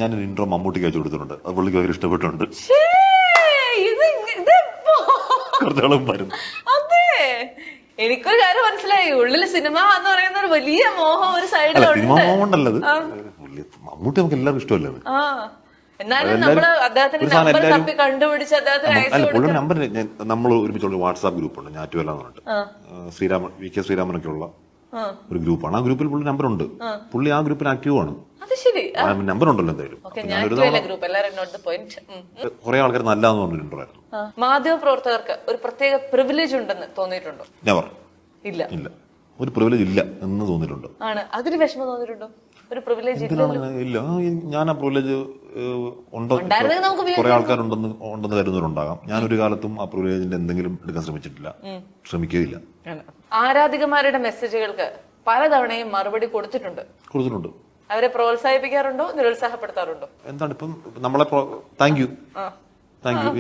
ഞാനൊരു ഇൻട്രോ മമ്മൂട്ടിക്ക് അയച്ചു കൊടുത്തിട്ടുണ്ട്. അത് പുള്ളിക്ക് ഭയങ്കര ഇഷ്ടപ്പെട്ടിട്ടുണ്ട്. കുറച്ചാളും വരുന്നു. അതെ, എനിക്കൊരു കാര്യം മനസ്സിലായി. ഉള്ളില് സിനിമ എന്ന് പറയുന്ന ഒരു വലിയ മോഹം ഒരു സൈഡിലുണ്ട്. സിനിമ മോഹമുണ്ടല്ലത്. മമ്മൂട്ടി നമുക്ക് എല്ലാവർക്കും ഇഷ്ടമല്ലേ. എന്നാലും നമ്മള് അദ്ദേഹത്തിന്റെ നമ്പർ തപ്പി കണ്ടുപിടിച്ച് അദ്ദേഹത്തിന് നമ്പർ നമ്മൾ ഒരുമിച്ചുള്ള വാട്സാപ്പ് ഗ്രൂപ്പുണ്ട്, ഞാറ്റുവല്ല എന്ന് പറഞ്ഞിട്ട് വി.കെ. ശ്രീരാമനൊക്കെ ഉള്ള ഒരു ഗ്രൂപ്പാണ്. ആ ഗ്രൂപ്പിൽ പുള്ളി നമ്പർ ഉണ്ട്. പുള്ളി ആ ഗ്രൂപ്പിൽ ആക്റ്റീവ് ആണ്. നമ്പർ ഉണ്ടല്ലോ എന്തായാലും. കുറെ ആൾക്കാർ നല്ലതെന്ന് പറഞ്ഞിട്ടുണ്ടായിരുന്നു. മാധ്യമ പ്രവർത്തകർക്ക് ഒരു പ്രത്യേക പ്രിവിലേജ് ഉണ്ടെന്ന് തോന്നിയിട്ടുണ്ടോ? നെവർ. ഇല്ല, ഒരു പ്രിവിലേജ് ഇല്ല എന്ന് തോന്നിയിട്ടുണ്ട്. ആണ് അതിന് വിഷമം തോന്നിയിട്ടുണ്ടോ? ഒരു പ്രിവിലേജ് ഇല്ല. ഞാൻ ആ പ്രിവിലേജ് ഉണ്ടോ, കുറെ ആൾക്കാരുണ്ടെന്ന് കരുതുന്നവരുണ്ടാകാം. ഞാനൊരു കാലത്തും ആ പ്രിവിലേജിന്റെ എന്തെങ്കിലും എടുക്കാൻ ശ്രമിച്ചിട്ടില്ല, ശ്രമിക്കുകയില്ല. ആരാധികമാരുടെ മെസ്സേജുകൾക്ക് പലതവണയും മറുപടി കൊടുത്തിട്ടുണ്ട്. അവരെ പ്രോത്സാഹിപ്പിക്കാറുണ്ടോ, നിരുത്സാഹപ്പെടുത്താറുണ്ടോ? എന്താണ് ഇപ്പം നമ്മളെ താങ്ക് യു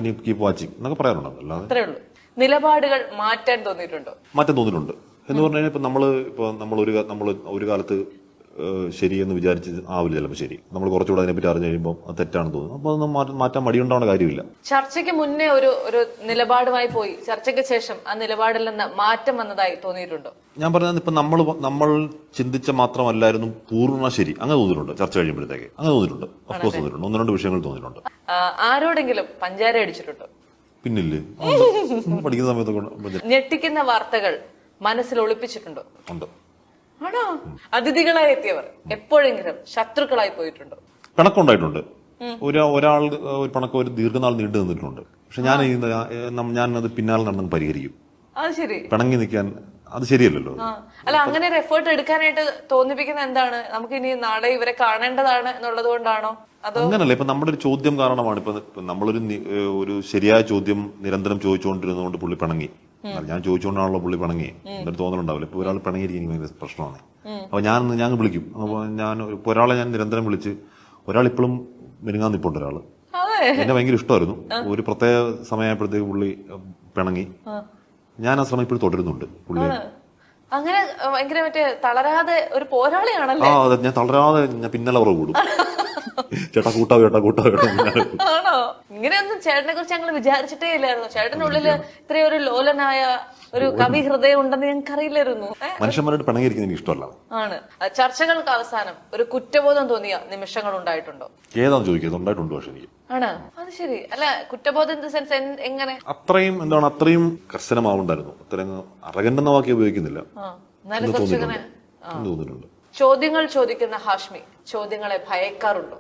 ഇനി കീപ് വാച്ചിങ് എന്നൊക്കെ പറയാറുണ്ടോ? അത്രേ ഉള്ളൂ. നിലപാടുകൾ മാറ്റാൻ തോന്നിയിട്ടുണ്ടോ? മാറ്റാൻ തോന്നിയിട്ടുണ്ട് എന്ന് പറഞ്ഞു കഴിഞ്ഞാൽ നമ്മൾ ഒരു കാലത്ത് ശരിയെന്ന് വിചാരിച്ച് ആവില്ല ചിലപ്പോൾ ശരി. നമ്മൾ കുറച്ചുകൂടെ അതിനെപ്പറ്റി അറിഞ്ഞു കഴിയുമ്പോൾ അത് തെറ്റാണെന്ന് തോന്നുന്നു. അപ്പൊ അതൊന്നും മാറ്റാൻ മടിയുണ്ടാവുന്ന കാര്യമില്ല. ചർച്ചയ്ക്ക് മുന്നേ ഒരു നിലപാടുമായി പോയി, ചർച്ചയ്ക്ക് ശേഷം ആ നിലപാടിൽ നിന്ന് മാറ്റം വന്നതായി തോന്നിയിട്ടുണ്ടോ? ഞാൻ പറഞ്ഞത് ഇപ്പൊ നമ്മൾ ചിന്തിച്ച മാത്രമല്ലായിരുന്നു പൂർണ്ണ ശരി, അങ്ങനെ തോന്നിയിട്ടുണ്ട്. ചർച്ച കഴിയുമ്പോഴത്തേക്ക് അങ്ങനെ തോന്നിയിട്ടുണ്ട്. ഓഫ്കോഴ്സ് തോന്നിയിട്ടുണ്ട്. 1-2 വിഷയങ്ങൾ തോന്നിയിട്ടുണ്ട്. ആരോടെങ്കിലും പഞ്ചാര അടിച്ചിട്ടുണ്ടോ? പിന്നില്ലേ, പഠിക്കുന്ന സമയത്തൊക്കെ. ഞെട്ടിക്കുന്ന വാർത്തകൾ മനസ്സിൽ ഒളിപ്പിച്ചിട്ടുണ്ടോ? ഉണ്ട്. ആണോ? അതിഥികളായി എത്തിയവർ എപ്പോഴെങ്കിലും ശത്രുക്കളായി പോയിട്ടുണ്ടോ? പിണക്കമുണ്ടായിട്ടുണ്ട്. ഒരാൾ ഒരു പിണക്കം ഒരു ദീർഘനാൾ നീണ്ടു നിന്നിട്ടുണ്ട്. പക്ഷെ ഞാനത് പിന്നാലെ നടന്ന് പരിഹരിക്കും. അത് ശരി. പിണങ്ങി നിൽക്കാൻ അത് ശരിയല്ലല്ലോ. അല്ല, അങ്ങനെ ഒരു എഫേർട്ട് എടുക്കാനായിട്ട് തോന്നിപ്പിക്കുന്ന എന്താണ്? നമുക്ക് ഇനി നാളെ ഇവരെ കാണേണ്ടതാണ് എന്നുള്ളത് കൊണ്ടാണോ? അതോ അങ്ങനല്ല. ഇപ്പൊ നമ്മുടെ ഒരു ചോദ്യം കാരണമാണ്. ഇപ്പൊ നമ്മളൊരു ശരിയായ ചോദ്യം നിരന്തരം ചോദിച്ചുകൊണ്ടിരുന്നതുകൊണ്ട് പുള്ളി പിണങ്ങി. ഞാൻ ചോദിച്ചുകൊണ്ടാണല്ലോ പുള്ളി പിണങ്ങി. എന്നൊരു തോന്നലുണ്ടാവില്ല. ഇപ്പൊ ഒരാൾ പിണങ്ങിയിരിക്കും, എനിക്ക് ഭയങ്കര പ്രശ്നമാണ്. അപ്പൊ ഞാൻ വിളിക്കും. അപ്പൊ ഒരാളെ ഞാൻ നിരന്തരം വിളിച്ച്, ഒരാൾ ഇപ്പോഴും മെരുങ്ങാൻ നിൽപ്പുണ്ട്. ഒരാള് എന്നെ ഭയങ്കര ഇഷ്ടമായിരുന്നു. ഒരു പ്രത്യേക സമയമായപ്പോഴത്തേക്ക് പുള്ളി പിണങ്ങി. ഞാൻ ആ ശ്രമം ഇപ്പോഴും തുടരുന്നുണ്ട്. പുള്ളി അങ്ങനെ ഭയങ്കര തളരാതെ ഒരു പോരാളിയാണല്ലേ? അതെ, ഞാൻ തളരാതെ ഞാൻ പിന്നലെ ഉറവ് കൂടും. ചേട്ടാ കൂട്ടാ. ആണോ? ഇങ്ങനെയൊന്നും ചേട്ടനെ കുറിച്ച് ഞങ്ങൾ വിചാരിച്ചിട്ടേ ഇല്ലായിരുന്നു. ചേട്ടനുള്ളില് ഇത്രയും ഒരു ലോലനായ ഒരു കവി ഹൃദയം ഉണ്ടെന്ന് ഞങ്ങൾക്ക് അറിയില്ലായിരുന്നു. മനുഷ്യന്മാരോട് പിണങ്ങിയിരിക്കുന്നത് എനിക്ക് ഇഷ്ടമല്ല. ആണ്. ചർച്ചകൾക്ക് അവസാനം ഒരു കുറ്റബോധം തോന്നിയ നിമിഷങ്ങൾ ഉണ്ടായിട്ടുണ്ടോ? ഏതാന്ന് ചോദിക്കുന്നത് ഉണ്ടായിട്ടുണ്ട്. പക്ഷെ എനിക്ക് ആണ്. അത് ശരി. അല്ല, കുറ്റബോധം ഇൻ ദ സെൻസ് എങ്ങനെ? അത്രയും കർശനമാവുണ്ടായിരുന്നു. അത്രയും അറഗന്റ് എന്ന വാക്ക് ഉപയോഗിക്കുന്നില്ല. തോന്നിയിട്ടുണ്ട്. ചോദ്യങ്ങൾ ചോദിക്കുന്ന ഹാഷ്മി ചോദ്യങ്ങളെ ഭയക്കാറുണ്ടോ?